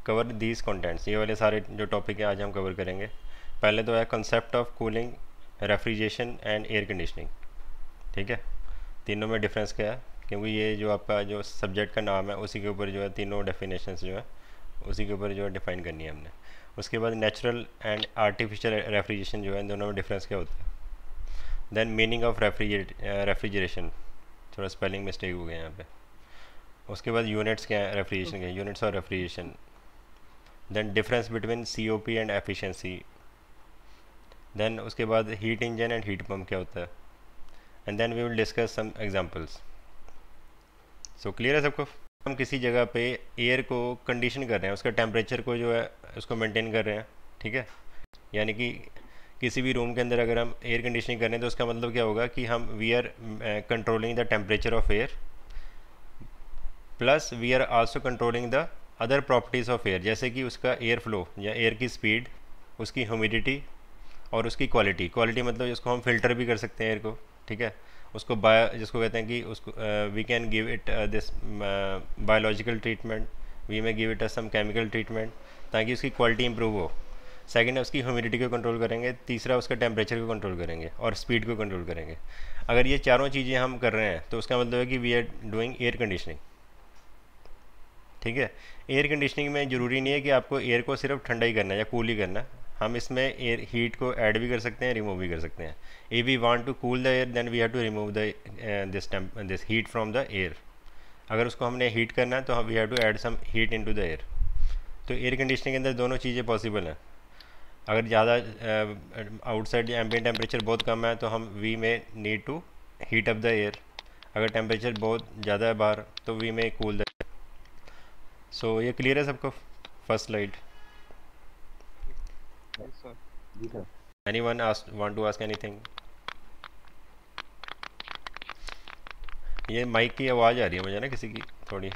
Cover these contents. ये वाले सारे जो टॉपिक हैं आज हम कवर करेंगे। पहले तो है concept of cooling, refrigeration and air conditioning. ठीक है, तीनों में डिफरेंस क्या है, क्योंकि ये जो आपका जो सब्जेक्ट का नाम है उसी के ऊपर जो है तीनों डेफिनेशंस जो है उसी के ऊपर जो है डिफाइन करनी है हमने। उसके बाद नेचुरल एंड आर्टिफिशियल रेफ्रिजरेशन जो है, दोनों में डिफरेंस क्या होता है। देन मीनिंग ऑफ रेफ्रिजरेशन, थोड़ा स्पेलिंग मिस्टेक हो गया यहाँ पे। उसके बाद यूनिट्स क्या है रेफ्रिजरेशन के, units of refrigeration. Then difference between COP and efficiency. Then उसके बाद heat engine and heat pump क्या होता है। And then we will discuss some examples. So clear है सबको। हम किसी जगह पे एयर को कंडीशन कर रहे हैं, उसका टेम्परेचर को जो है उसको मेंटेन कर रहे हैं। ठीक है, यानी कि किसी भी रूम के अंदर अगर हम एयर कंडीशनिंग कर रहे हैं तो उसका मतलब क्या होगा कि हम we are controlling the temperature of air, plus we are also controlling the other properties of air, जैसे कि उसका एयर फ्लो या एयर की स्पीड, उसकी ह्यूमिडिटी और उसकी क्वालिटी। क्वालिटी मतलब जिसको हम फिल्टर भी कर सकते हैं एयर को। ठीक है, उसको जिसको कहते हैं कि उसको we can give it this biological treatment, we may give it some chemical treatment, ताकि उसकी क्वालिटी इंप्रूव हो। सेकंड है उसकी ह्यूमिडिटी को कंट्रोल करेंगे। तीसरा उसका टेम्परेचर को कंट्रोल करेंगे और स्पीड को कंट्रोल करेंगे। अगर ये चारों चीज़ें हम कर रहे हैं तो उसका मतलब है कि we are doing air conditioning. ठीक है, एयर कंडीशनिंग में ज़रूरी नहीं है कि आपको एयर को सिर्फ ठंडा ही करना है या कूल ही करना है। हम इसमें एयर हीट को ऐड भी कर सकते हैं, रिमूव भी कर सकते हैं। If we want to cool the air then we have to remove the this heat from the air. अगर उसको हमने हीट करना है तो we have to add some heat into the air. तो एयर कंडीशनिंग के अंदर दोनों चीज़ें पॉसिबल हैं। अगर ज़्यादा आउटसाइड एम्बिएंट टेम्परेचर बहुत कम है तो हम we may need to heat up the air. अगर टेम्परेचर बहुत ज़्यादा है बाहर तो वी में कूल द। सो ये क्लियर है सबको। First slide. Yes, sir. जी sir. Anyone want to ask anything. ये माइक की आवाज़ आ रही है मुझे ना किसी की, थोड़ी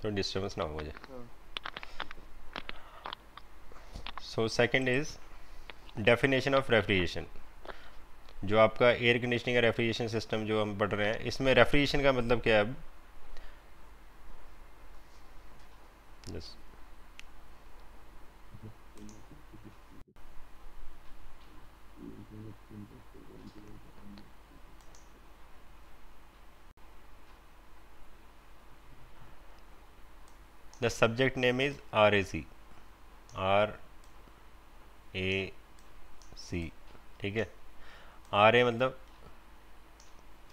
थोड़ी डिस्टर्बेंस ना हो मुझे। Sir. So second is definition of refrigeration. जो आपका एयर कंडीशनिंग का रेफ्रिजरेशन सिस्टम जो हम पढ़ रहे हैं, इसमें रेफ्रिजरेशन का मतलब क्या है अब। Yes. The subject name is RAC, RAC। ठीक है, RA मतलब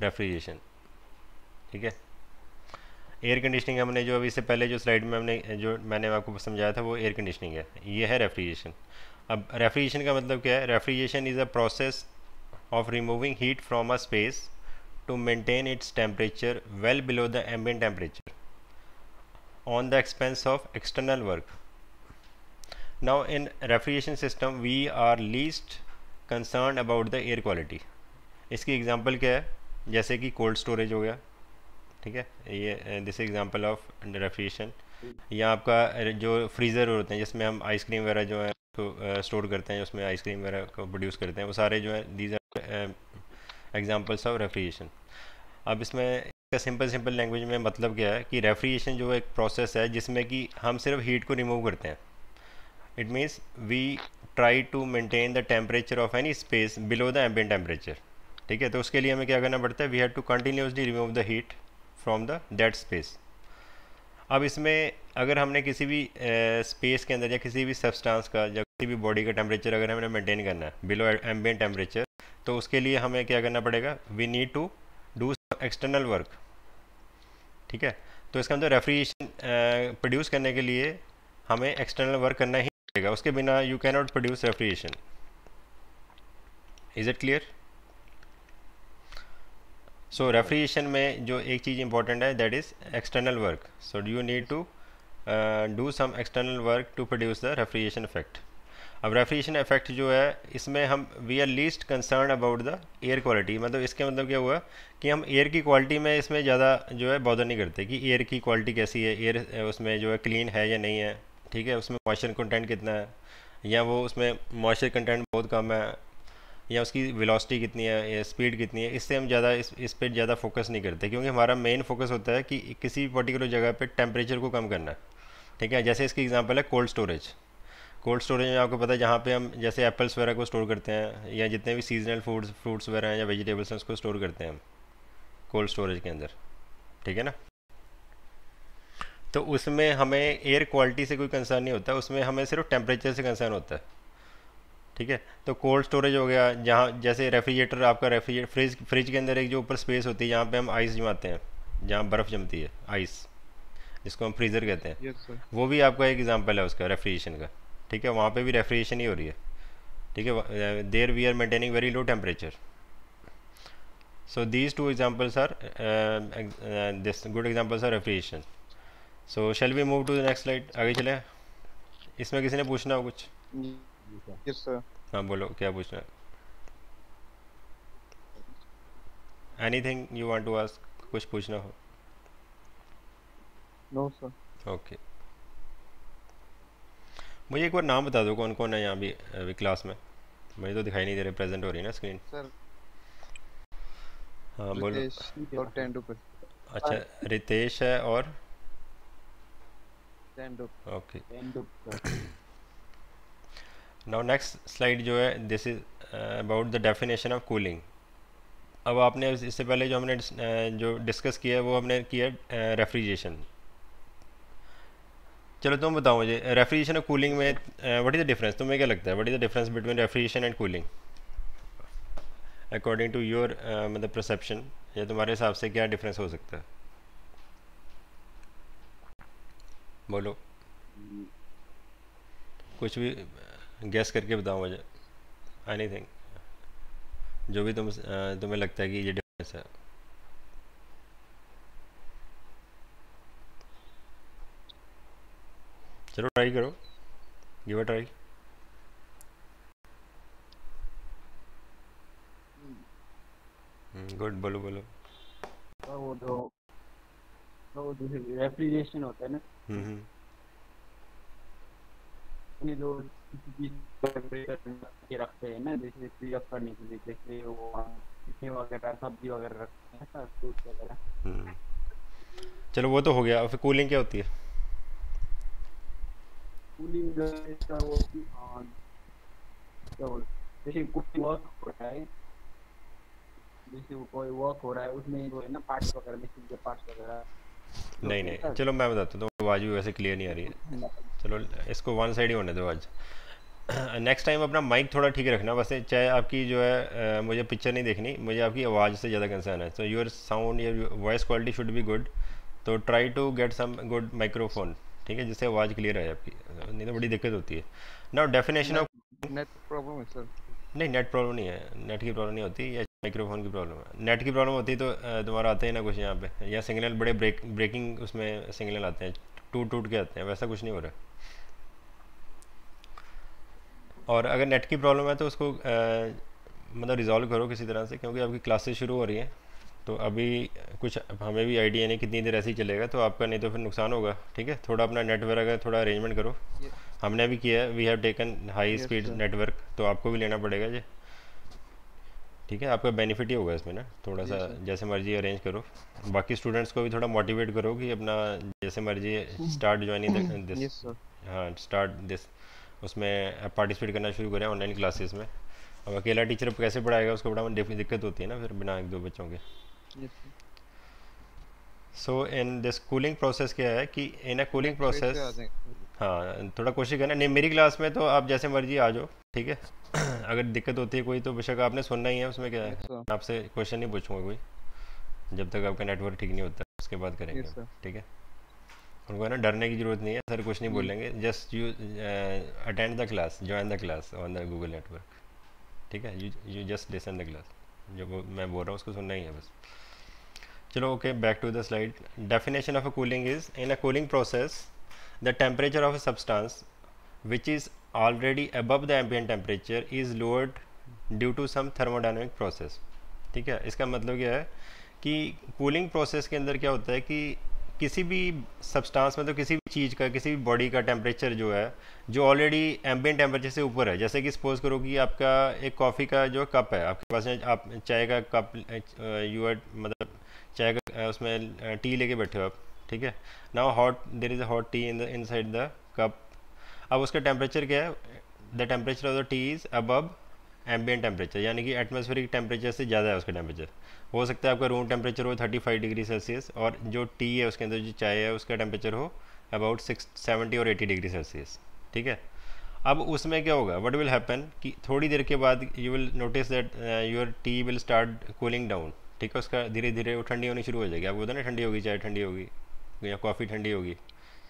रेफ्रिजरेशन। ठीक है, एयर कंडीशनिंग हमने जो अभी इससे पहले जो स्लाइड में मैंने आपको समझाया था वो एयर कंडीशनिंग है, ये है रेफ्रिजरेशन। अब रेफ्रिजरेशन का मतलब क्या है। Refrigeration is a process of removing heat from a space to maintain its temperature well below the ambient temperature on the expense of external work. Now in refrigeration system we are least concerned about the air quality. इसकी example क्या है, जैसे कि cold storage हो गया। ठीक है, ये दिस एग्जांपल ऑफ रेफ्रिजरेशन। या आपका जो फ्रीज़र होते हैं जिसमें हम आइसक्रीम वगैरह जो है तो स्टोर करते हैं, उसमें आइसक्रीम वगैरह को प्रोड्यूस करते हैं, वो सारे जो है these are examples of refrigeration. अब इसमें इसका सिंपल लैंग्वेज में मतलब क्या है कि रेफ्रिजरेशन जो एक प्रोसेस है जिसमें कि हम सिर्फ हीट को रिमूव करते हैं। It means we try to maintain the temperature of any space below the ambient temperature. ठीक है, तो उसके लिए हमें क्या करना पड़ता है, we have to continuously remove the heat from the that space. अब इसमें अगर हमने किसी भी स्पेस के अंदर या किसी भी सब्सटेंस का या किसी भी बॉडी का टेम्परेचर अगर हमें मेंटेन करना है बिलो एम्बिएंट टेम्परेचर, तो उसके लिए हमें क्या करना पड़ेगा, we need to do external work. ठीक है, तो इसका मतलब रेफ्रिजरेशन प्रोड्यूस करने के लिए हमें एक्सटर्नल वर्क करना ही पड़ेगा, उसके बिना you can not produce refrigeration. Is it clear. So refrigeration में जो एक चीज़ इंपॉर्टेंट है that is external work. So you need to do some external work to produce the refrigeration effect. अब रेफ्रिजरेशन इफेक्ट जो है इसमें हम we are least concern about the air quality. मतलब इसके मतलब क्या हुआ कि हम एयर की क्वालिटी में इसमें ज़्यादा जो है बॉदर नहीं करते कि एयर की क्वालिटी कैसी है, एयर उसमें जो है क्लीन है या नहीं है। ठीक है, उसमें मॉइस्चर कंटेंट कितना है, या वो उसमें मॉइस्चर कंटेंट बहुत कम है, या उसकी वेलोसिटी कितनी है या स्पीड कितनी है। इससे हम ज़्यादा इस पर ज़्यादा फोकस नहीं करते, क्योंकि हमारा मेन फोकस होता है कि किसी पर्टिकुलर जगह पे टेम्परेचर को कम करना है। ठीक है। जैसे इसकी एग्जांपल है कोल्ड स्टोरेज। कोल्ड स्टोरेज में आपको पता है जहाँ पे हम जैसे एप्पल्स वगैरह को स्टोर करते हैं, या जितने भी सीजनल फ्रूट्स वगैरह हैं या वेजिटेबल्स हैं, उसको स्टोर करते हैं हम कोल्ड स्टोरेज के अंदर, ठीक है ना। तो उसमें हमें एयर क्वालिटी से कोई कंसर्न नहीं होता, उसमें हमें सिर्फ टेम्परेचर से कंसर्न होता है, ठीक है। तो कोल्ड स्टोरेज हो गया, जहाँ जैसे रेफ्रिजरेटर, आपका रेफ्रिजरेटर फ्रिज के अंदर एक जो ऊपर स्पेस होती है जहाँ पे हम आइस जमाते हैं, जहाँ बर्फ़ जमती है, आइस, जिसको हम फ्रीज़र कहते हैं, यस सर। वो भी आपका एक एग्जांपल है उसका रेफ्रिजरेशन का, ठीक है। वहाँ पे भी रेफ्रिजरेशन ही हो रही है, ठीक है। There we are maintaining very low temperature. So these two examples are this good examples are refrigeration. So shall we move to the next slide, आगे चले। इसमें किसी ने पूछना हो कुछ? जी सर। Yes sir. हाँ बोलो, क्या पूछना है? Anything you want to ask, कुछ पूछना हो? No sir. ओके। मुझे एक बार नाम बता दो कौन कौन है यहाँ भी अभी क्लास में, मुझे तो दिखाई नहीं दे रहे, प्रेजेंट हो रही है ना स्क्रीन। सर हाँ बोलो। रितेश और टेंडुलकर। अच्छा, रितेश है और Tendulkar. Okay. Tendulkar. Now next slide जो है, this is about the definition of cooling. अब आपने इससे पहले जो हमने जो डिस्कस किया है वो हमने किया रेफ्रिजरेशन। चलो तुम बताओ मुझे, रेफ्रिजरेशन और कूलिंग में व्हाट इज़ द डिफरेंस, तुम्हें क्या लगता है, what is the difference between refrigeration and cooling according to your मतलब परसेप्शन, या तुम्हारे हिसाब से क्या डिफरेंस हो सकता है? बोलो, कुछ भी गैस करके बताओ मुझे, एनीथिंग जो भी तुम्हें लगता है कि ये डिफरेंस है। चलो ट्राई करो, गिव अ ट्राई। गुड, बोलो बोलो। तो वो जो रेफ्रिजरेशन होता है ना, हम्म। ये जो किसी चीज को टेम्परेचर के रखते हैं ना, जैसे फ्री अप करने के लिए, जैसे वो मीठे वगैरह सब्जी वगैरह रखते हैं ना, फ्रूट वगैरह। हम्म। चलो वो तो हो गया, और फिर कूलिंग क्या होती है? कूलिंग इसका वो क्या बोल, जैसे कुकिंग वर्क हो रहा है, जैसे वो कोई वर्क हो रहा है उसमें वो है ना पार्ट्स वगैरह, मशीन के पार्ट्स वगैरह नहीं होते हैं नहीं, सर। चलो मैं बताता हूँ, तो आवाज़ भी वैसे क्लियर नहीं आ रही है। चलो इसको वन साइड ही होने दो आज। नेक्स्ट टाइम अपना माइक थोड़ा ठीक रखना, वैसे चाहे आपकी जो है मुझे पिक्चर नहीं देखनी, मुझे आपकी आवाज़ से ज़्यादा कंसर्न है। तो your sound, your voice quality should be good, तो try to get some good microphone, ठीक है, जिससे आवाज़ क्लियर आए आपकी, नहीं तो बड़ी दिक्कत होती है। Now definition net of, net problem है सर। नहीं नेट प्रॉब्लम नहीं है, नेट की प्रॉब्लम नहीं होती, या माइक्रोफोन की प्रॉब्लम है। नेट की प्रॉब्लम होती तो तुम्हारा आता ही ना कुछ यहाँ पे, या सिग्नल बड़े ब्रेकिंग उसमें सिग्नल आते हैं, टूट टूट के आते हैं, वैसा कुछ नहीं हो रहा। और अगर नेट की प्रॉब्लम है तो उसको मतलब रिजॉल्व करो किसी तरह से, क्योंकि आपकी क्लासेस शुरू हो रही हैं, तो अभी कुछ हमें भी आइडिया नहीं कितनी देर ऐसे ही चलेगा, तो आपका नहीं तो फिर नुकसान होगा, ठीक है। थोड़ा अपना नेटवर्क का थोड़ा अरेंजमेंट करो, हमने भी किया है, we have taken high yes speed sir. Network, तो आपको भी लेना पड़ेगा जी, ठीक है। आपका बेनिफिट ही होगा इसमें ना, थोड़ा सा जी सर। जैसे मर्जी अरेंज करो। बाकी स्टूडेंट्स को भी थोड़ा मोटिवेट करो कि अपना जैसे मर्जी start joining this, yes sir. हाँ स्टार्ट दिस, उसमें पार्टिसिपेट करना शुरू करें ऑनलाइन क्लासेस में। अब अकेला टीचर कैसे पढ़ाएगा, उसको बड़ा दिक्कत होती है ना फिर बिना एक दो बच्चों के। Yes sir. So in this cooling process क्या है कि इन अ कूलिंग नेक्स्ट स्लाइड पे आ प्रोसेस, जाएंगे। हाँ थोड़ा कोशिश करना, नहीं मेरी क्लास में तो आप जैसे मर्जी आ जाओ, ठीक है। अगर दिक्कत होती है कोई तो बेशक आपने सुनना ही है, उसमें क्या है, यस सर। आपसे क्वेश्चन नहीं पूछूंगा कोई, जब तक आपका नेटवर्क ठीक नहीं होता उसके बाद करेंगे यस हम, सर। ठीक है। उनको है ना डरने की ज़रूरत नहीं है, सर कुछ नहीं जी। बोलेंगे, just you attend the class, join the class on the Google network, ठीक है। You just listen the class, जो मैं बोल रहा हूँ उसको सुनना ही है बस। चलो okay, back to the slide. Definition of a cooling is, in a cooling process the temperature of a substance which is already above the ambient temperature is lowered due to some thermodynamic process, ठीक है। इसका मतलब क्या है कि cooling process के अंदर क्या होता है कि किसी भी सब्सटेंस, मतलब किसी भी चीज़ का, किसी भी बॉडी का टेम्परेचर जो है, जो ऑलरेडी एम्बियंट टेम्परेचर से ऊपर है, जैसे कि सपोज करो कि आपका एक कॉफ़ी का जो कप है आपके पास, आप चाय का कप, यू आर मतलब चाय का उसमें टी लेके बैठे हो आप, ठीक है। Now hot, there is a hot tea inside the cup. अब उसका टेम्परेचर क्या है, the temperature of the tea is above ambient temperature, यानी कि एटमॉस्फेरिक टेम्परेचर से ज़्यादा है उसका टेम्परेचर। हो सकता है आपका रूम टेम्परेचर हो 35 डिग्री सेल्सियस, और जो टी है उसके अंदर जो चाय है उसका टेम्परेचर हो अबाउट 70 और 80 डिग्री सेल्सियस, ठीक है। अब उसमें क्या होगा, व्हाट विल हैपन कि थोड़ी देर के बाद you will notice that your T will start cooling down, ठीक है। उसका धीरे धीरे वो ठंडी होनी शुरू हो जाएगी। आपको पता ना, ठंडी होगी चाय, ठंडी होगी या कॉफ़ी ठंडी होगी।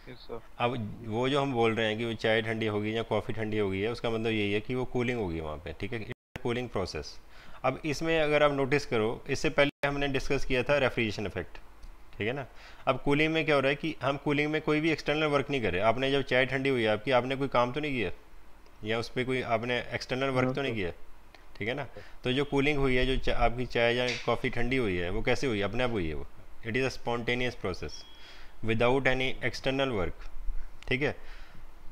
Yes, sir. अब वो जो हम बोल रहे हैं कि वो चाय ठंडी होगी या कॉफ़ी ठंडी होगी है, उसका मतलब यही है कि वो कूलिंग होगी वहाँ पे, ठीक है। Cooling process. अब इसमें अगर आप नोटिस करो, इससे पहले हमने डिस्कस किया था रेफ्रिजरेशन इफेक्ट, ठीक है ना। अब कूलिंग में क्या हो रहा है कि हम कूलिंग में कोई भी एक्सटर्नल वर्क नहीं कर रहे। आपने जब चाय ठंडी हुई है आपकी, आपने कोई काम तो नहीं किया, या उस पर कोई आपने एक्सटर्नल वर्क No, तो नहीं sir. किया, ठीक है ना। तो जो कूलिंग हुई है, जो आपकी चाय या कॉफ़ी ठंडी हुई है, वो कैसे हुई है, अपने आप हुई है वो। It is a spontaneous process without any external work, ठीक है।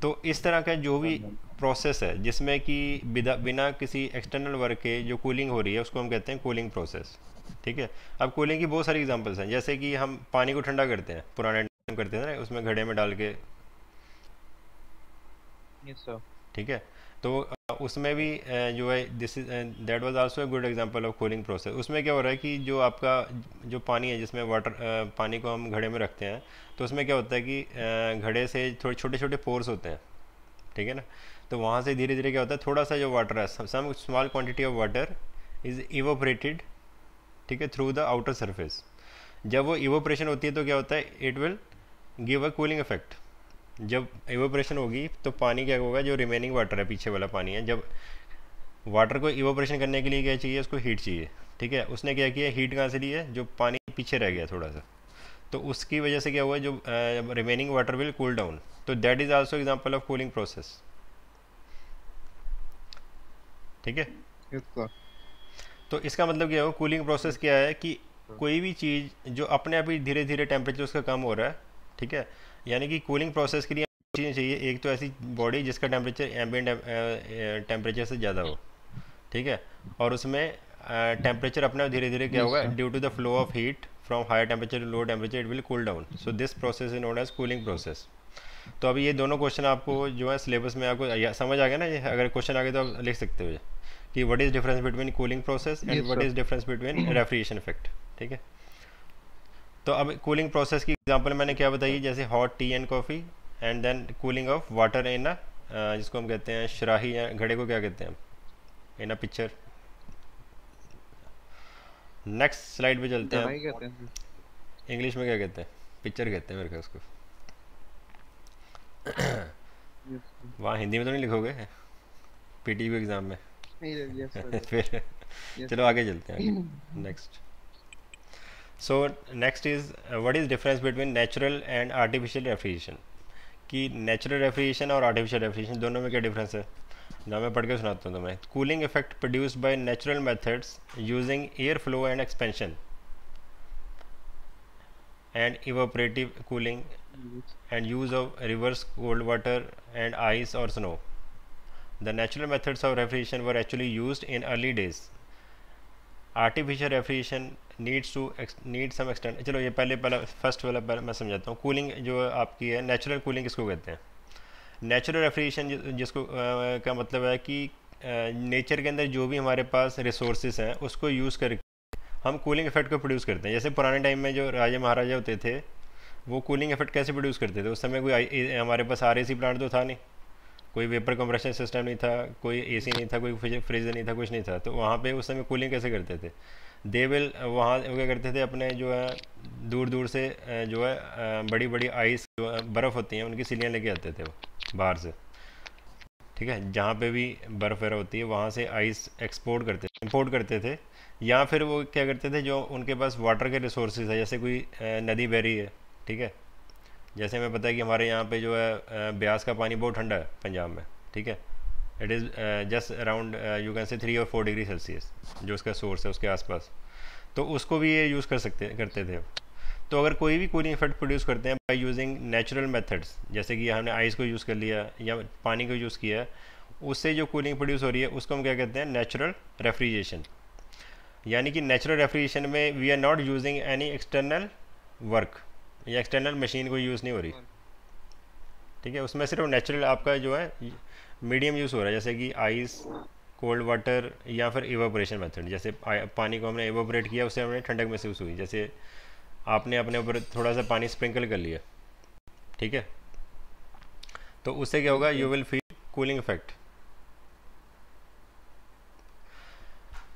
तो इस तरह का जो भी प्रोसेस है जिसमें कि बिना किसी एक्सटर्नल वर्क के जो कूलिंग हो रही है, उसको हम कहते हैं कूलिंग प्रोसेस, ठीक है। अब कूलिंग की बहुत सारी एग्जांपल्स हैं, जैसे कि हम पानी को ठंडा करते हैं, पुराने टाइम करते थे ना, उसमें घड़े में डाल के, Yes, sir. ठीक है। तो उसमें भी जो है this is that was also a good example of cooling process. उसमें क्या हो रहा है कि जो आपका जो पानी है, जिसमें वाटर पानी को हम घड़े में रखते हैं, तो उसमें क्या होता है कि घड़े से थोड़े छोटे छोटे पोर्स होते हैं, ठीक है ना। तो वहाँ से धीरे धीरे क्या होता है, थोड़ा सा जो वाटर है, some small quantity of water is evaporated, ठीक है, थ्रू द आउटर सरफेस। जब वो इवोपरेशन होती है तो क्या होता है, it will give a cooling effect. जब इवोपरेशन होगी तो पानी क्या होगा, जो रिमेनिंग वाटर है, पीछे वाला पानी है, जब वाटर को इवोपरेशन करने के लिए क्या चाहिए, उसको हीट चाहिए, ठीक है। उसने क्या किया, हीट कहाँ से ली है, जो पानी पीछे रह गया थोड़ा सा, तो उसकी वजह से क्या हुआ, जो remaining water will cool down. तो that is also example of cooling process, ठीक है। Yes, sir. तो इसका मतलब क्या हो, कूलिंग प्रोसेस क्या है कि कोई भी चीज़ जो अपने आप ही धीरे धीरे टेम्परेचर उसका कम हो रहा है, ठीक है। यानी कि कूलिंग प्रोसेस के लिए चीज़ें चाहिए, एक तो ऐसी बॉडी जिसका टेम्परेचर एम्बिएंट टेम्परेचर से ज़्यादा हो, ठीक है। और उसमें टेम्परेचर अपना धीरे धीरे क्या Yes, होगा, sir. Due to the flow of heat from higher temperature to low temperature, it will cool down. So this process is known as cooling process. तो अभी ये दोनों क्वेश्चन आपको जो है सिलेबस में आपको समझ आ गया ना, ये अगर क्वेश्चन आ गए तो आप लिख सकते हो ये, कि what is difference between cooling process and Yes, what sir. Is difference between refrigeration effect, ठीक है। तो अब कूलिंग प्रोसेस की एग्जांपल मैंने क्या बताई, जैसे hot tea and coffee, and then cooling of water in a, जिसको हम कहते हैं शराही, या घड़े को क्या कहते हैं, इन अ पिक्चर। नेक्स्ट स्लाइड पे चलते हैं। कढ़ाई कहते हैं sir. इंग्लिश में क्या कहते हैं, पिक्चर कहते हैं मेरे ख्याल उसको। Yes, sir. वहाँ हिंदी में तो नहीं लिखोगे पीटीयू एग्ज़ाम में। Yes, sir. फिर Yes, चलो sir. आगे चलते हैं, next. So next is what is difference between natural and artificial refrigeration. कि नेचुरल रेफ्रिजरेशन और आर्टिफिशियल रेफ्रिजरेशन दोनों में क्या डिफरेंस है ना, मैं पढ़ के सुनाता हूँ तुम्हें। Cooling effect produced by natural methods using air flow and expansion and evaporative cooling Yes. and use of reverse cold water and ice or snow. The natural methods of refrigeration were actually used in early days. Artificial refrigeration need some extent। चलो ये पहले first वाला पहले मैं समझाता हूँ। Cooling जो आपकी है, नेचुरल कूलिंग किसको कहते हैं। नेचुरल रेफ्रिजरेशन जिसको का मतलब है कि नेचर के अंदर जो भी हमारे पास रिसोर्सेज हैं उसको यूज़ करके हम कूलिंग इफेक्ट को प्रोड्यूस करते हैं। जैसे पुराने टाइम में जो राजा महाराजा होते थे, वो कूलिंग इफेक्ट कैसे प्रोड्यूस करते थे। उस समय कोई हमारे पास आरएसी प्लांट तो था नहीं, कोई वेपर कंप्रेशन सिस्टम नहीं था, कोई एसी नहीं था, कोई फ्रीजर नहीं था, कुछ नहीं था। तो वहाँ पे उस समय कूलिंग कैसे करते थे, दे विल वहाँ वो क्या करते थे, अपने जो है दूर दूर से जो है बड़ी बड़ी आइस जो बर्फ़ होती हैं उनकी सिलियाँ लेके आते थे वो बाहर से, ठीक है। जहाँ पे भी बर्फ़ वगैरह होती है वहाँ से आइस इंपोर्ट करते थे। या फिर वो क्या करते थे, जो उनके पास वाटर के रिसोर्सेज है, जैसे कोई नदी बह रही है, ठीक है। जैसे हमें पता है कि हमारे यहाँ पे जो है ब्यास का पानी बहुत ठंडा है पंजाब में, ठीक है। It is just around you can से 3 और 4 डिग्री सेल्सियस जो उसका सोर्स है उसके आसपास। तो उसको भी ये यूज़ करते थे। तो अगर कोई भी कूलिंग इफेक्ट प्रोड्यूस करते हैं बाय यूजिंग नेचुरल मेथड्स, जैसे कि हमने आइस को यूज़ कर लिया या पानी को यूज़ किया, उससे जो कूलिंग प्रोड्यूस हो रही है उसको हम क्या कहते हैं, नेचुरल रेफ्रिजरेशन। यानी कि नेचुरल रेफ्रिजरेशन में we are not using any external work, ये एक्सटर्नल मशीन कोई यूज़ नहीं हो रही, और ठीक है। उसमें सिर्फ नेचुरल आपका जो है मीडियम यूज़ हो रहा है, जैसे कि आइस, कोल्ड वाटर या फिर इवापोरेशन मेथड। जैसे पानी को हमने इवापोरेट किया, उससे हमें ठंडक महसूस हुई, जैसे आपने अपने ऊपर थोड़ा सा पानी स्प्रिंकल कर लिया, ठीक है, तो उससे क्या होगा, yes, you will feel cooling effect.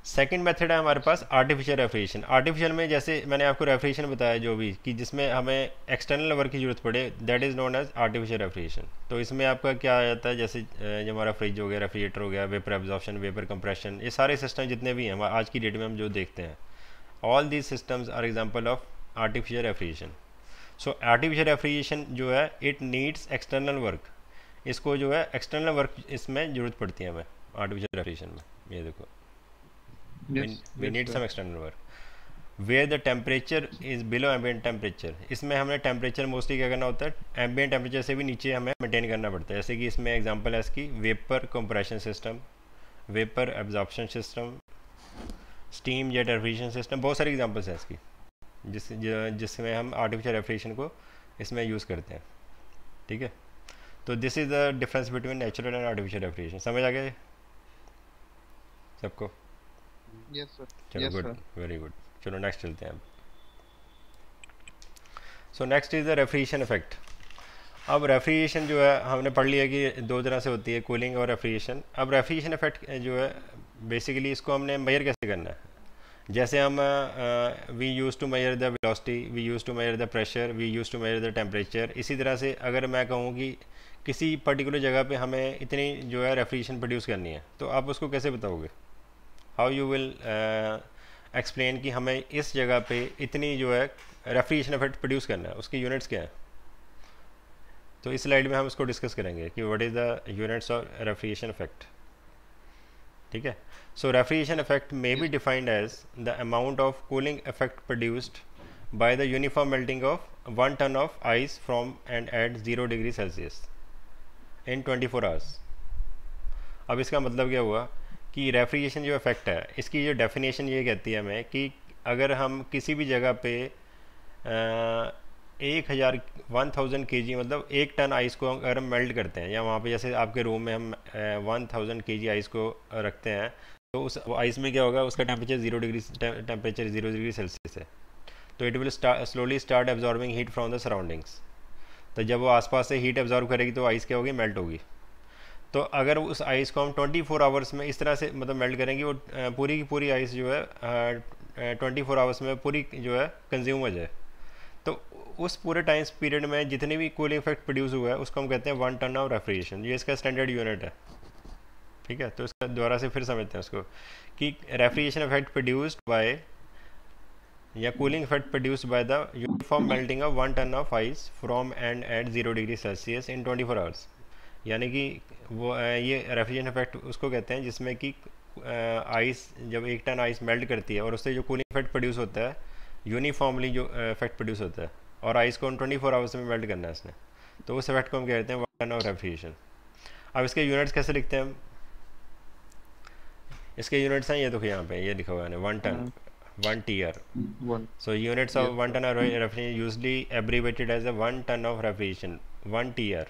Second method है हमारे पास आर्टिफिशियल रेफ्रिजरेशन। आर्टिफिशियल में जैसे मैंने आपको रेफ्रिजरेशन बताया जो भी, कि जिसमें हमें एक्सटर्नल वर्क की ज़रूरत पड़े, that is known as artificial refrigeration. तो इसमें आपका क्या आ जाता है, जैसे जो हमारा फ्रिज हो गया, रेफ्रिजरेटर हो गया, वेपर एब्जॉर्प्शन, वेपर कंप्रेशन, ये सारे सिस्टम जितने भी हैं आज की डेट में हम जो देखते हैं, all these systems are example of artificial refrigeration. So artificial refrigeration जो है, इट नीड्स एक्सटर्नल वर्क। इसको जो है एक्सटर्नल वर्क इसमें ज़रूरत पड़ती है हमें आर्टिफिशियल रेफ्रिजरेशन में। ये देखो, yes, we yes, need sir. some external work where the temperature is below ambient temperature। इसमें हमें टेम्परेचर मोस्टली क्या करना होता है, एम्बियंट टेम्परेचर से भी नीचे हमें मेंटेन करना पड़ता है। जैसे कि इसमें एग्जांपल है इसकी vapour compression system, vapour absorption system, steam jet refrigeration system, बहुत सारी एग्जांपल्स हैं इसकी जिसमें हम आर्टिफिशियल रेफ्रिजरेशन को इसमें यूज़ करते हैं, ठीक है। तो this is the difference between natural and artificial refrigeration. समझ आ गया सबको? Yes, sir. चलो Yes, good, sir. Very good. चलो नेक्स्ट चलते हैं अब। So next is the refrigeration effect. अब रेफ्रिजरेशन जो है हमने पढ़ लिया कि दो तरह से होती है, कूलिंग और रेफ्रिजरेशन। अब रेफ्रिजरेशन इफेक्ट जो है बेसिकली इसको हमने मेजर कैसे करना है, जैसे हम we use to measure the velocity, we use to measure the pressure, we use to measure the temperature. इसी तरह से अगर मैं कहूँ कि किसी पर्टिकुलर जगह पे हमें इतनी जो है रेफ्रिजरेशन प्रोड्यूस करनी है, तो आप उसको कैसे बताओगे, हाउ यू विल एक्सप्लेन कि हमें इस जगह पे इतनी जो है रेफ्रिजरेशन इफेक्ट प्रोड्यूस करना है, उसकी यूनिट्स क्या है। तो इस स्लाइड में हम इसको डिस्कस करेंगे कि what is the units of refrigeration effect, ठीक है। So refrigeration effect may be Yes, defined as the amount of cooling effect produced by the uniform melting of 1 ton of ice from and at 0 degree Celsius in 24 hours. अब इसका मतलब क्या हुआ कि refrigeration जो effect है, इसकी जो डेफिनेशन ये कहती है हमें कि अगर हम किसी भी जगह पे 1000 kg मतलब 1 टन आइस को अगर हम मेल्ट करते हैं, या वहाँ पे जैसे आपके रूम में हम 1000 kg आइस को रखते हैं, तो उस आइस में क्या होगा, उसका temperature 0 degree temperature 0 degree Celsius है। तो it will slowly start absorbing heat from the surroundings. तो जब वो आसपास से हीट एब्जॉर्ब करेगी तो आइस क्या होगी, मेल्ट होगी। तो अगर उस आइस को हम 24 आवर्स में इस तरह से मतलब मेल्ट करेंगे, वो पूरी की पूरी आइस जो है 24 आवर्स में पूरी जो है कंज्यूम हो जाए, तो उस पूरे टाइम पीरियड में जितनी भी कूलिंग इफेक्ट प्रोड्यूस हुआ है उसको हम कहते हैं 1 टन ऑफ रेफ्रिजरेशन। ये इसका स्टैंडर्ड यूनिट है, ठीक है। तो इसका दोबारा से फिर समझते हैं उसको कि रेफ्रिजरेशन इफेक्ट प्रोड्यूस्ड बाय या cooling effect produced by the uniform melting of 1 ton of ice from and at 0 degree Celsius in 24 hours. यानी कि वो ये रेफ्रिजरेशन इफेक्ट उसको कहते हैं जिसमें कि आइस जब 1 टन आइस मेल्ट करती है और उससे जो कूलिंग इफेक्ट प्रोड्यूस होता है, यूनिफॉर्मली जो इफेक्ट प्रोड्यूस होता है, और आइस को 24 आवर्स में मेल्ट करना है इसने, तो उस इफेक्ट को हम कहते हैं 1 टन ऑफ रेफ्रिजरेशन। अब इसके यूनिट्स कैसे लिखते हैं हम, इसके यूनिट्स हैं ये देखो यहाँ पे ये लिखा हुआ है 1 ton, 1 TR। one. So units of Yes, 1 ton of refrigeration usually abbreviated as a 1 ton of refrigeration, 1 TR।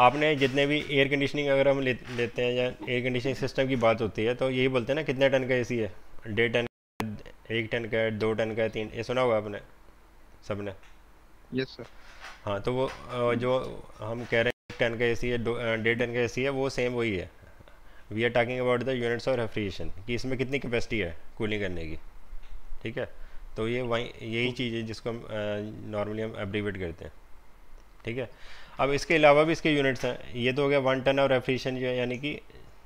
आपने जितने भी एयर कंडीशनिंग अगर हम लेते हैं या एयर कंडीशनिंग सिस्टम की बात होती है, तो यही बोलते हैं ना कितने टन का एसी है, 1.5 टन, 1 टन का है, 2 टन का है, 3, ये सुना होगा आपने सबने। yes, sir. हाँ, तो वो जो हम कह रहे हैं 1 टन का एसी है, 1.5 टन का एसी है, वो सेम वही है। We are talking about the units of refrigeration कि इसमें कितनी कैपेसिटी है कूलिंग करने की, ठीक है। तो ये वही यही चीज़ है जिसको हम नॉर्मली हम एब्रीवेट करते हैं, ठीक है। अब इसके अलावा भी इसके यूनिट्स हैं। ये तो हो गया 1 टन ऑफ रेफ्रिजरेशन जो यानी कि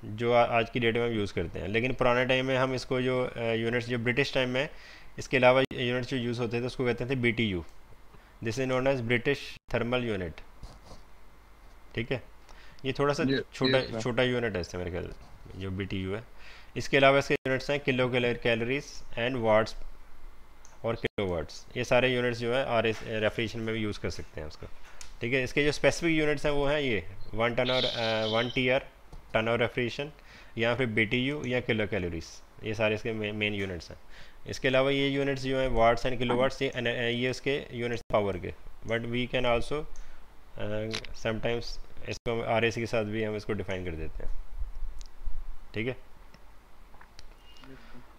जो आज की डेट में हम यूज़ करते हैं, लेकिन पुराने टाइम में हम इसको जो यूनिट्स जो ब्रिटिश टाइम में इसके अलावा यूनिट्स जो यूज़ होते थे उसको कहते थे BTU। This is known as British thermal unit, ठीक है। ये थोड़ा सा छोटा Yes, sir. छोटा यूनिट है इससे मेरे ख्याल जो BTU है। इसके अलावा इसके यूनिट्स हैं किलो कैलोरीज एंड वाट्स और किलो वाट्स। ये सारे यूनिट्स जो है RS रेफ्रिजरेशन में भी यूज़ कर सकते हैं उसको, ठीक है। इसके जो स्पेसिफिक यूनिट्स हैं वो हैं ये 1 टन और 1 TR टन ऑफ रेफ्रिजरेशन, या फिर BTU या किलो कैलोरीज, ये सारे इसके मेन यूनिट्स हैं। इसके अलावा ये यूनिट्स जो हैं वाट्स एंड किलोवाट्स, ये उसके यूनिट्स पावर के, but we can also sometimes इसको आर के साथ भी हम इसको डिफाइन कर देते हैं, ठीक है।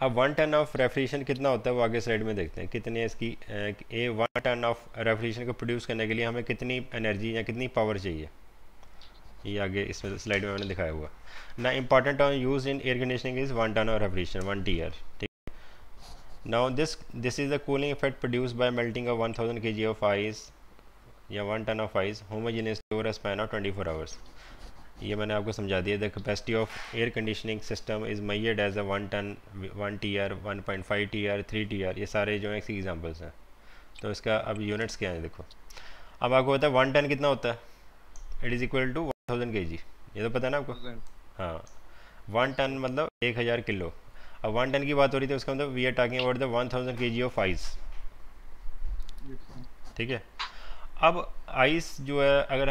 अब 1 टन ऑफ रेफ्रिजरेशन कितना होता है वो आगे स्लाइड में देखते हैं, कितनी इसकी 1 टन ऑफ रेफ्रिजरेशन को प्रोड्यूस करने के लिए हमें कितनी एनर्जी या कितनी पावर चाहिए, ये आगे इस स्लाइड में मैंने दिखाया हुआ ना। Important term use in air conditioning is 1 ton of refrigeration 1 TR, ठीक। Now this is the cooling effect produced by melting of 1000 kg of ice या 1 ton of ice homogeneously over a span of 24 hours. ये मैंने आपको समझा दिया। The capacity of air conditioning system is measured as a 1 ton, 1 TR, 1.5 TR, 3 TR, ये सारे जो है इसकी एग्जांपल्स हैं। तो इसका अब यूनिट्स क्या है देखो। अब आपको पता है 1 टन कितना होता है, it is equal to 1000 kg, ये तो पता है ना आपको। हाँ, 1 टन मतलब 1000 किलो। अब 1 टन की बात हो रही थी, उसका मतलब we are talking about the 1000 kg of ice, ठीक है। अब आइस जो है, अगर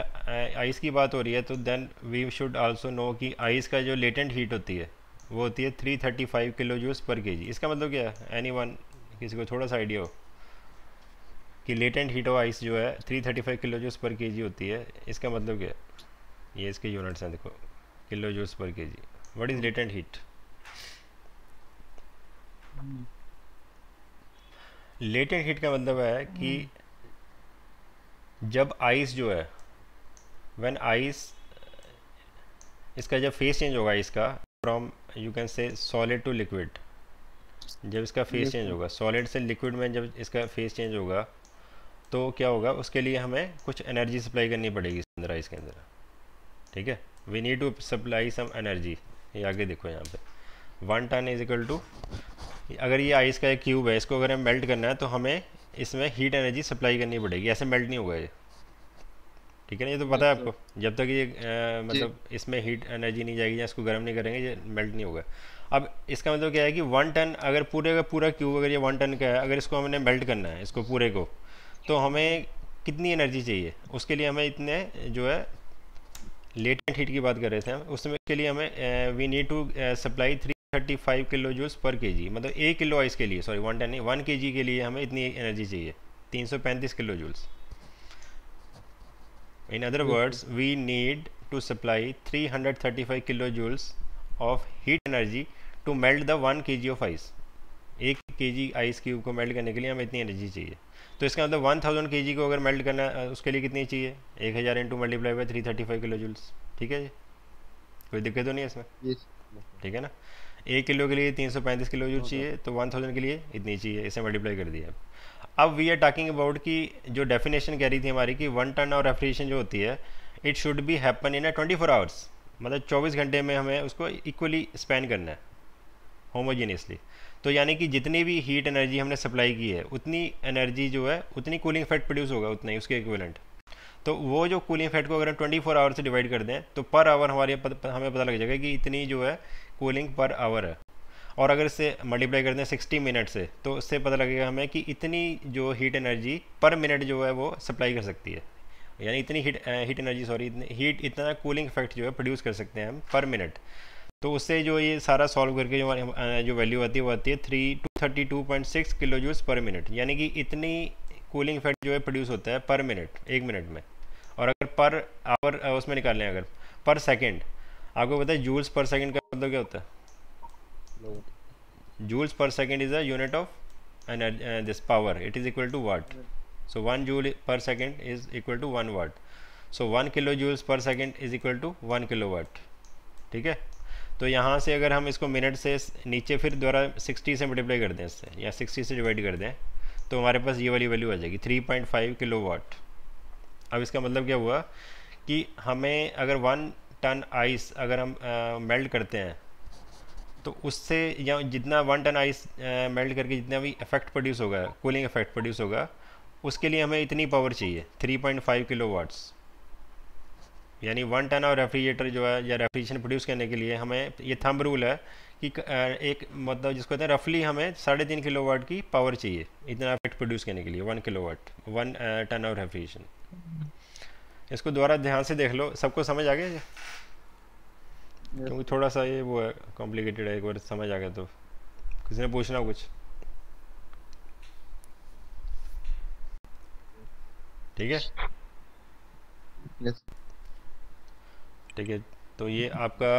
आइस की बात हो रही है तो then we should also know कि आइस का जो लेटेंट हीट होती है वो होती है 335 किलो जूल्स पर केजी। इसका मतलब क्या है, एनीवन, किसी को थोड़ा सा आइडिया हो कि लेटेंट हीट ऑफ आइस जो है 335 किलो जूल्स पर केजी होती है, इसका मतलब क्या है? ये इसके यूनिट्स हैं देखो, kilojoules per kg. What is latent heat? Latent heat का मतलब है कि जब आइस जो है, व्हेन आइस, इसका जब फेस चेंज होगा इसका from, you can say solid to liquid, जब इसका फेस चेंज होगा सॉलिड से लिक्विड में, जब इसका फेस चेंज होगा तो क्या होगा, उसके लिए हमें कुछ एनर्जी सप्लाई करनी पड़ेगी इसके अंदर, आइस के अंदर, ठीक है। We need to supply some energy. ये आगे देखो यहाँ पे 1 टन इज इक्वल टू, अगर ये आइस का एक क्यूब है, इसको अगर हमें मेल्ट करना है तो हमें इसमें हीट एनर्जी सप्लाई करनी पड़ेगी, ऐसे मेल्ट नहीं होगा ये, ठीक है ना। ये तो पता है आपको, जब तक ये मतलब इसमें हीट एनर्जी नहीं जाएगी या इसको गर्म नहीं करेंगे ये मेल्ट नहीं होगा। अब इसका मतलब क्या है कि 1 टन अगर पूरे का पूरा क्यूब, अगर ये 1 टन का है, अगर इसको हमने मेल्ट करना है इसको पूरे को, तो हमें कितनी एनर्जी चाहिए? उसके लिए हमें इतने जो है लेटेंट हीट की बात कर रहे थे हम, उसमें के लिए हमें we need to supply 335 kilojoules per kg, मतलब 1 किलो आइस के लिए, सॉरी 1 टन नहीं, 1 kg के लिए हमें इतनी एनर्जी चाहिए, 335 kilojoules. In other words, we need to supply 335 kilojoules of heat energy to melt the 1 kg of ice. 1 kg ice cube को मेल्ट करने के लिए हमें इतनी एनर्जी चाहिए। तो इसका मतलब 1000 kg को अगर मेल्ट करना है उसके लिए कितनी चाहिए? 1000 into multiply by 335 kilojoules, ठीक है जी, कोई दिक्कत तो नहीं है इसमें, ठीक है ना। 1 किलो के लिए 335 किलो जूल चाहिए, तो 1000 के लिए इतनी चाहिए, इसे मल्टीप्लाई कर दिया। अब वी आर टॉकिंग अबाउट कि जो डेफिनेशन कह रही थी हमारी कि 1 टन और रेफ्रिजरेशन जो होती है, it should be happen in 24 hours, मतलब 24 घंटे में हमें उसको इक्वली स्पेंड करना है होमोजीनियसली। तो यानी कि जितनी भी हीट एनर्जी हमने सप्लाई की है उतनी एनर्जी जो है, उतनी कूलिंग इफेक्ट प्रोड्यूस होगा, उतना ही उसके इक्विवेलेंट। तो वो जो कूलिंग इफेक्ट को अगर हम 24 आवर से डिवाइड कर दें तो पर आवर हमें पता लग जाएगा कि इतनी जो है कूलिंग पर आवर है। और अगर इससे मल्टीप्लाई करते हैं 60 मिनट से, तो उससे पता लगेगा हमें कि इतनी जो हीट एनर्जी पर मिनट जो है वो सप्लाई कर सकती है, यानी इतनी हीट एनर्जी, सॉरी इतना कूलिंग इफेक्ट जो है प्रोड्यूस कर सकते हैं हम पर मिनट। तो उससे जो ये सारा सॉल्व करके जो वैल्यू आती है वो आती है 32.6 किलो जूल्स पर मिनट, यानी कि इतनी कूलिंग इफेक्ट जो है प्रोड्यूस होता है पर मिनट, 1 मिनट में। और अगर पर आवर उसमें निकाल लें, अगर पर सेकेंड, आपको पता है जूल्स पर सेकेंड का मतलब क्या होता है? joules per second is a unit of this power, it is equal to watt. So 1 joule per second is equal to 1 watt. So 1 kilojoules per second is equal to 1 kilowatt, ठीक है। तो यहाँ से अगर हम इसको मिनट से नीचे फिर दोबारा 60 से मल्टीप्लाई कर दें इससे, या 60 से डिवाइड कर दें, तो हमारे पास ये वाली वैल्यू आ जाएगी 3.5 किलोवाट। अब इसका मतलब क्या हुआ कि हमें अगर 1 टन आइस अगर हम मेल्ट करते हैं, तो उससे या जितना 1 टन आइस मेल्ट करके जितना भी इफेक्ट प्रोड्यूस होगा, कूलिंग इफेक्ट प्रोड्यूस होगा, उसके लिए हमें इतनी पावर चाहिए 3.5 किलोवाट्स। यानी 1 टन और रेफ्रिजरेटर जो है या रेफ्रिजरेशन प्रोड्यूस करने के लिए हमें, ये थंब रूल है कि एक मतलब जिसको कहते हैं रफली हमें 3.5 किलोवाट की पावर चाहिए इतना इफेक्ट प्रोड्यूस करने के लिए 1 किलोवाट 1 टन ऑफ रेफ्रिजरेशन। इसको दोबारा ध्यान से देख लो, सबको समझ आ गया? क्योंकि थोड़ा सा ये वो है, कॉम्प्लिकेटेड है, एक बार समझ आ गया तो किसी ने पूछना कुछ? ठीक है। Yes. ठीक है, तो ये आपका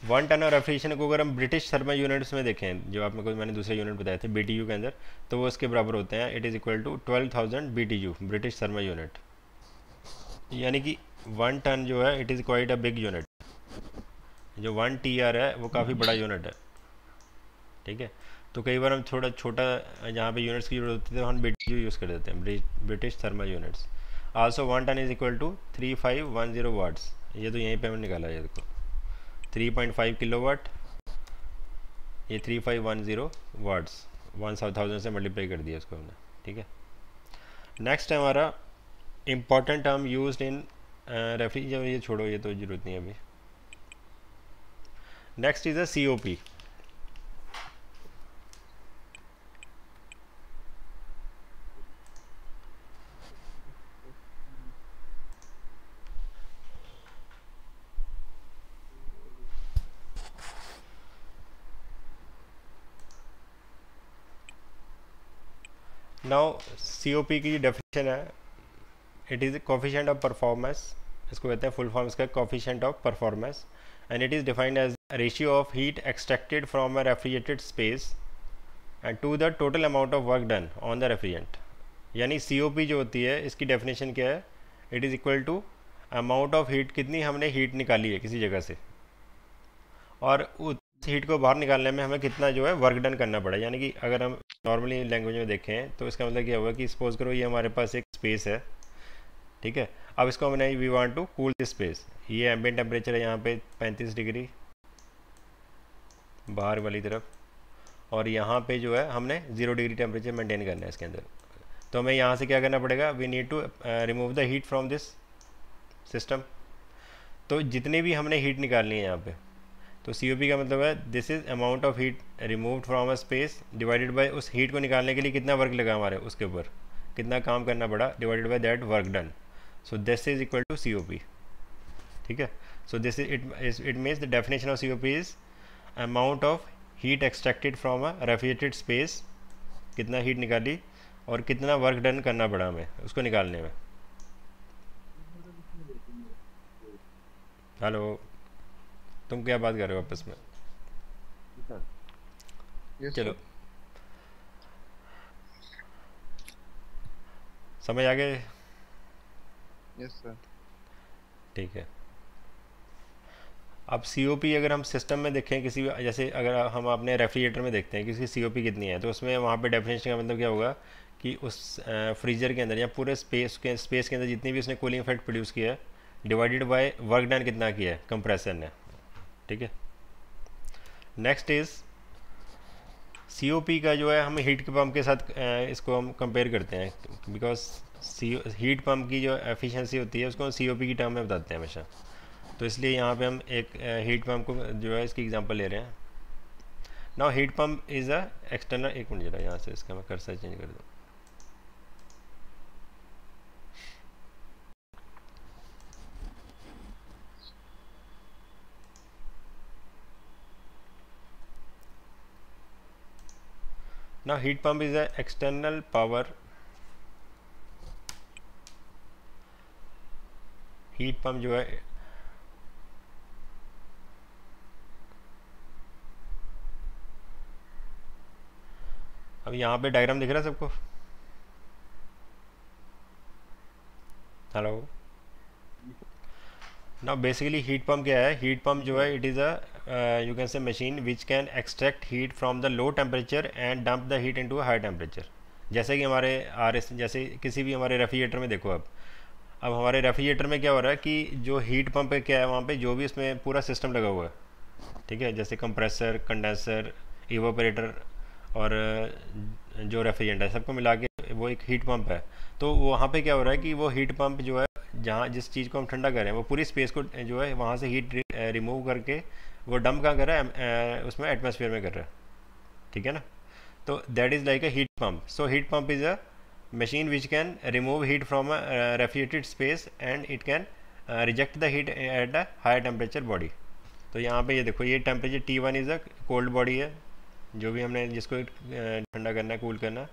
1 टन और रेफ्रिजरेशन को अगर हम ब्रिटिश थर्मल यूनिट्स में देखें, जो आप मेरे को मैंने दूसरे यूनिट बताए थे BTU के अंदर, तो वो इसके बराबर होते हैं। It is equal to 12,000 BTU, British thermal unit. यानी कि 1 टन जो है it is quite a big unit. जो 1 TR है वो काफ़ी बड़ा यूनिट है। ठीक है, तो कई बार हम थोड़ा छोटा जहाँ पे यूनिट्स की जरूरत होती है तो हम BTU यूज़ कर देते हैं, British thermal units. Also 1 ton is equal to 3510 watts. ये तो यहीं पे हमने निकाला है, ये देखो 3.5 किलोवाट, ये 3510 वाट्स, 1000 से मल्टीप्लाई कर दिया इसको हमने। ठीक है, नेक्स्ट है हमारा important term used in refrigerator. ये छोड़ो, ये तो ज़रूरत नहीं है अभी। Next is a COP। Now COP की डेफिनेशन है, it is coefficient of performance. इसको कहते हैं फुल फॉर्म इसका coefficient of performance, and it is defined as ratio of heat extracted from a refrigerated space and to the total amount of work done on the refrigerant. यानी COP जो होती है इसकी definition क्या है, it is equal to amount of heat, कितनी हमने heat निकाली है किसी जगह से, और उस हीट को बाहर निकालने में हमें कितना जो है वर्क डन करना पड़ा। यानी कि अगर हम नॉर्मली लैंग्वेज में देखें तो इसका मतलब क्या हुआ कि सपोज करो ये हमारे पास एक स्पेस है। ठीक है, अब इसको हमने we want to cool this space. ये एम्बिएंट टेम्परेचर है यहाँ पे 35 डिग्री बाहर वाली तरफ, और यहाँ पे जो है हमने 0 डिग्री टेम्परेचर मेंटेन करना है इसके अंदर। तो हमें यहाँ से क्या करना पड़ेगा, we need to remove the heat from this system. तो जितनी भी हमने हीट निकालनी है यहाँ पे, तो COP का मतलब है this is amount of heat removed from a space divided by उस हीट को निकालने के लिए कितना वर्क लगा हमारे उसके ऊपर, कितना काम करना पड़ा, divided by that work done. So this is equal to COP। ठीक है, so this is it means the definition of COP is amount of heat extracted from a refrigerated space, कितना हीट निकाली और कितना वर्क डन करना पड़ा हमें उसको निकालने में। हेलो, तुम क्या बात कर रहे हो आपस में? सर Yes, चलो, sir. समझ आ गए? Yes, sir. ठीक है, अब COP अगर हम सिस्टम में देखें किसी भी, जैसे अगर हम अपने रेफ्रिजरेटर में देखते हैं कि उसकी COP कितनी है, तो उसमें वहाँ पे डेफिनेशन का मतलब क्या होगा कि उस फ्रीजर के अंदर या पूरे स्पेस के अंदर जितनी भी उसने कूलिंग इफेक्ट प्रोड्यूस किया है डिवाइडेड बाय वर्क डन कितना किया है कंप्रेसर ने। ठीक है, नेक्स्ट इज़ COP का जो है हम हीट पंप के साथ इसको हम कंपेयर करते हैं, बिकॉज हीट पंप की जो एफिशिएंसी होती है उसको हम COP की टर्म में बताते हैं हमेशा। तो इसलिए यहाँ पे हम एक हीट पंप को जो है इसकी एग्जांपल ले रहे हैं। Now heat pump is a external, एक मिनट जरा यहाँ से इसका मैं कर्सर चेंज कर दूँ। Now heat pump is a external power, heat pump जो है अब यहाँ पे डायग्राम दिख रहा है सबको? Hello, now basically heat pump क्या है, हीट पंप जो है it is a you can से machine which can extract heat from the low temperature and dump the heat into high temperature. जैसे कि हमारे RS, जैसे किसी भी हमारे रेफ्रिजरेटर में देखो, अब हमारे रेफ्रिजरेटर में क्या हो रहा है कि जो हीट पंप है क्या है, वहाँ पे जो भी उसमें पूरा सिस्टम लगा हुआ है। ठीक है, जैसे कंप्रेसर, कंडेंसर, इवापोरेटर और जो रेफ्रिजरेंट है, सबको मिला के वो एक हीट पंप है। तो वहाँ पे क्या हो रहा है कि वो हीट पंप जो है जहाँ जिस चीज़ को हम ठंडा कर रहे हैं वो पूरी स्पेस को जो है वहाँ से हीट रिमूव करके वो डंप कहाँ कर रहा है, उसमें एटमॉस्फेयर में कर रहा है। ठीक है ना, तो that is like a heat pump. So heat pump is a machine which can remove heat from a refrigerated space and it can reject the heat at a higher temperature body। तो यहाँ पे ये देखो, ये temperature T1 is a cold body है, जो भी हमने जिसको ठंडा करना है, कूल करना है,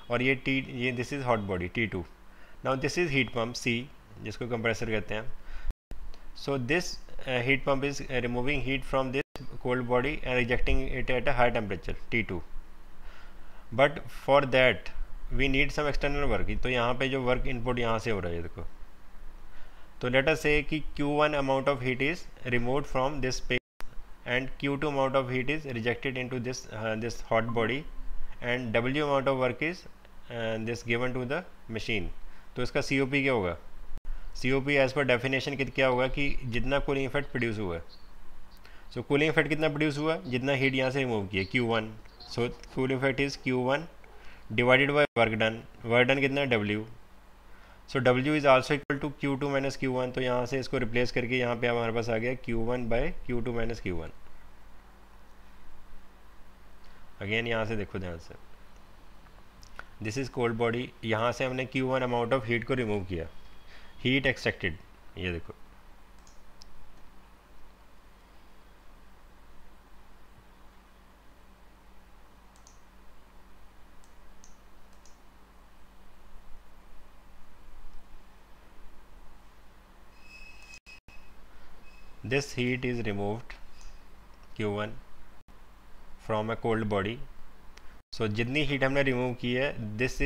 और ये this is hot body T2। Now this is heat pump C, जिसको कंप्रेसर कहते हैं. So this heat pump is removing heat from this cold body and rejecting it at a high temperature T2. But for that we need some external work. तो यहाँ पे जो work input यहाँ से हो रहा है देखो. तो let us say कि Q1 amount of heat is removed from this space and Q2 amount of heat is rejected into this hot body and W amount of work is this given to the machine. तो इसका COP क्या होगा? COP as per definition क्या होगा कि जितना cooling effect produce हुआ है. सो कूलिंग इफेक्ट कितना प्रोड्यूस हुआ, जितना हीट यहाँ से रिमूव किया Q1. So cooling effect is Q1 divided by work done. Work done कितना है W. So W is also equal to Q2 minus Q1. तो यहाँ से इसको रिप्लेस करके यहाँ पे हमारे पास आ गया Q1 bye Q2 minus Q1. Again यहाँ से देखो ध्यान से, दिस इज कोल्ड बॉडी. यहाँ से हमने Q1 अमाउंट ऑफ हीट को रिमूव किया, हीट एक्सट्रैक्टेड. ये देखो this heat is removed Q1 from a cold body. So जितनी हीट हमने रिमूव की है, this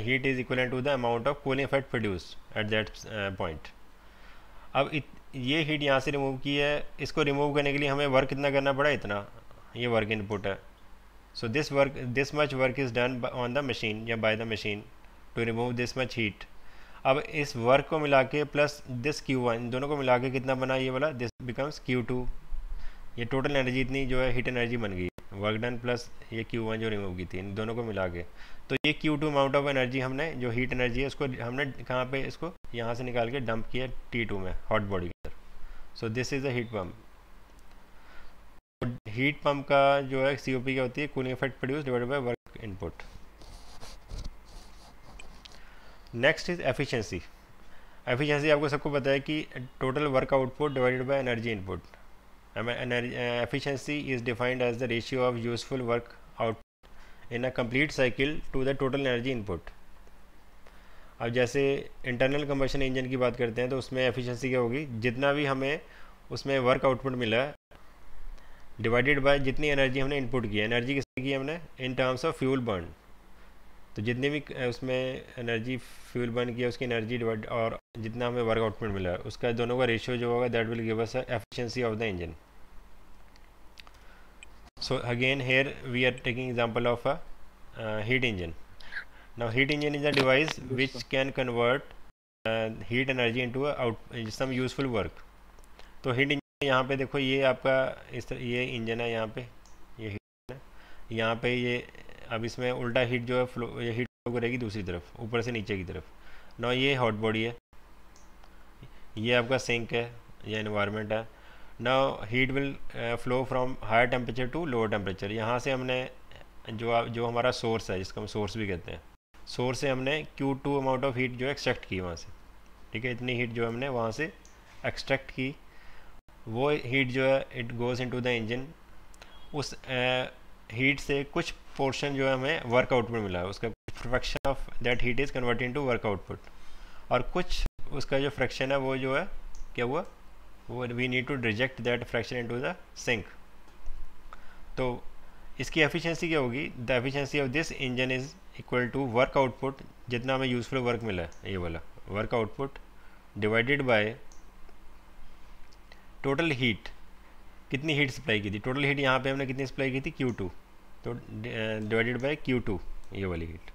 heat is equivalent to the amount of cooling effect produced at that point. अब ये हीट यहाँ से रिमूव की है, इसको रिमूव करने के लिए हमें वर्क कितना करना पड़ा, इतना. ये वर्क इनपुट है. So this much work is done on the machine या by the machine to remove this much heat. अब इस वर्क को मिला के प्लस दिस Q1, दोनों को मिला के कितना बना ये वाला, दिस बिकम्स Q2. ये टोटल एनर्जी इतनी जो है हीट एनर्जी बन गई, वर्क डन प्लस ये Q1 जो रिमूव की थी, इन दोनों को मिला के. तो ये Q2 अमाउंट ऑफ एनर्जी हमने, जो हीट एनर्जी है, उसको हमने कहाँ पे, इसको यहाँ से निकाल के डंप किया T2 में, हॉट बॉडी के अंदर. So this is a heat pump. Heat pump का जो है COP क्या होती है, cooling effect produce divided by work input. Next is efficiency. Efficiency आपको सबको पता है कि total work output divided by energy input. Efficiency is defined as the ratio of useful work output in a complete cycle to the total energy input. अब जैसे internal combustion engine की बात करते हैं तो उसमें एफिशिएंसी क्या होगी, जितना भी हमें उसमें वर्क आउटपुट मिला डिवाइडेड बाय जितनी एनर्जी हमने इनपुट की है. एनर्जी किसने की हमने, इन टर्म्स ऑफ फ्यूल बर्न. तो जितनी भी उसमें एनर्जी फ्यूल बर्न किया उसकी एनर्जी डिवाइड और जितना हमें वर्क आउटपुट मिला उसका दोनों का रेशियो जो होगा that will give us efficiency of the engine. So again here we are taking example of a heat engine. Now heat engine is a device which can convert heat energy into some useful work. तो heat engine यहाँ पे देखो, ये आपका ये engine है, यहाँ पे ये हीट है, यहाँ पे ये अब इसमें उल्टा हीट जो है फ्लो, ये हीट फ्लो करेगी दूसरी तरफ, ऊपर से नीचे की तरफ. ना ये हॉट बॉडी है, ये आपका सिंक है, ये एनवायरनमेंट है. Now heat will flow from higher temperature to lower temperature. यहाँ से हमने जो हमारा सोर्स है, जिसका हम सोर्स भी कहते हैं, सोर्स से हमने Q2 अमाउंट ऑफ हीट जो है एक्सट्रैक्ट की वहाँ से. ठीक है, इतनी हीट जो हमने वहाँ से एक्सट्रैक्ट की, वो हीट जो है it goes into the engine. उस हीट से कुछ पोर्शन जो है हमें वर्क आउटपुट मिला है, उसका fraction of that heat is converted into work output. और कुछ उसका जो फ्रैक्शन है वो जो है क्या हुआ, वो we need to reject that fraction into the sink. तो इसकी एफिशिएंसी क्या होगी, the efficiency of this engine is equal to work output, जितना हमें यूजफुल वर्क मिला है ये वाला work output, divided by total heat. कितनी हीट सप्लाई की थी, टोटल हीट यहाँ पे हमने कितनी सप्लाई की थी, Q2, तो डिवाइडेड बाय Q2 ये वाली heat.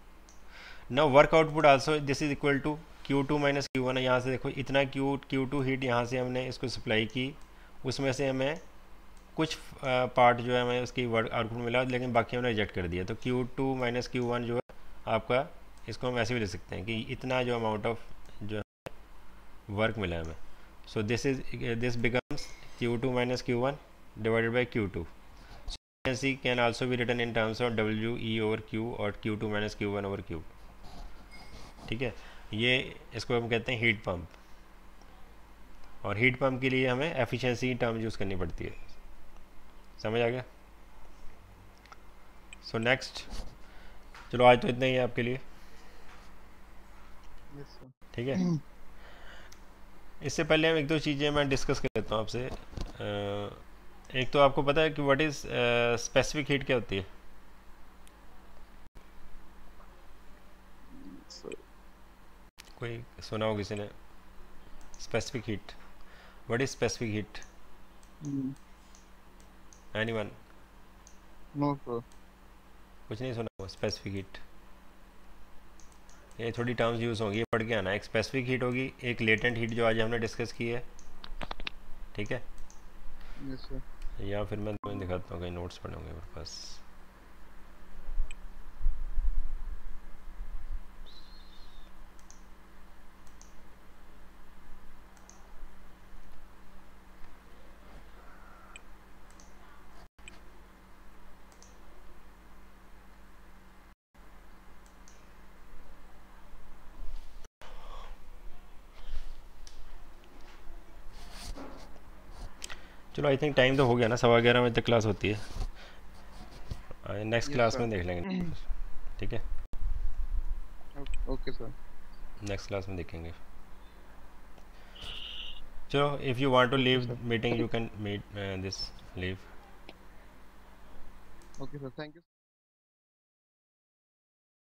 Now work output also this is equal to Q2 minus Q1 है. यहाँ से देखो इतना Q2 हीट यहाँ से हमने इसको सप्लाई की, उसमें से हमें कुछ पार्ट जो है हमें उसकी वर्क आउटपुट मिला, लेकिन बाकी हमने रिजेक्ट कर दिया. तो Q2 माइनस Q1 जो है आपका, इसको हम ऐसे भी लिख सकते हैं कि इतना जो अमाउंट ऑफ जो वर्क मिला हमें. So this becomes Q2 minus Q1 divided by Q2. Efficiency can also be written in terms of WE over Q और Q2 minus Q1 over Q. ठीक है, ये इसको हम कहते हैं हीट पंप. और हीट पंप के लिए हमें एफिशिएंसी टर्म यूज़ करनी पड़ती है. समझ आ गया. सो नेक्स्ट, चलो आज तो इतना ही है आपके लिए. ठीक है। इससे पहले हम एक दो चीज़ें मैं डिस्कस कर लेता हूँ आपसे। एक तो आपको पता है कि व्हाट इज़ स्पेसिफिक हीट क्या होती है? कोई सुना हो किसी ने? Specific heat, what is specific heat? Anyone? No sir. कुछ नहीं सुना हो स्पेसिफिक हीट? ये थोड़ी टर्म्स यूज़ होंगी, ये पढ़ के आना। एक स्पेसिफिक हीट होगी, एक लेटेंट हीट जो आज हमने डिस्कस की है, ठीक है। Yes sir. या फिर मैं तुम्हें दिखाता हूँ, कहीं नोट्स पड़े होंगे मेरे पास। चलो आई थिंक टाइम तो हो गया ना, 11:15 बजे तक क्लास होती है। Next yes class sir. में देख लेंगे, ठीक है। Okay sir. नेक्स्ट क्लास में देखेंगे। चलो, if you want to okay leave sir. Meeting you can meet this leave. Okay sir, thank you.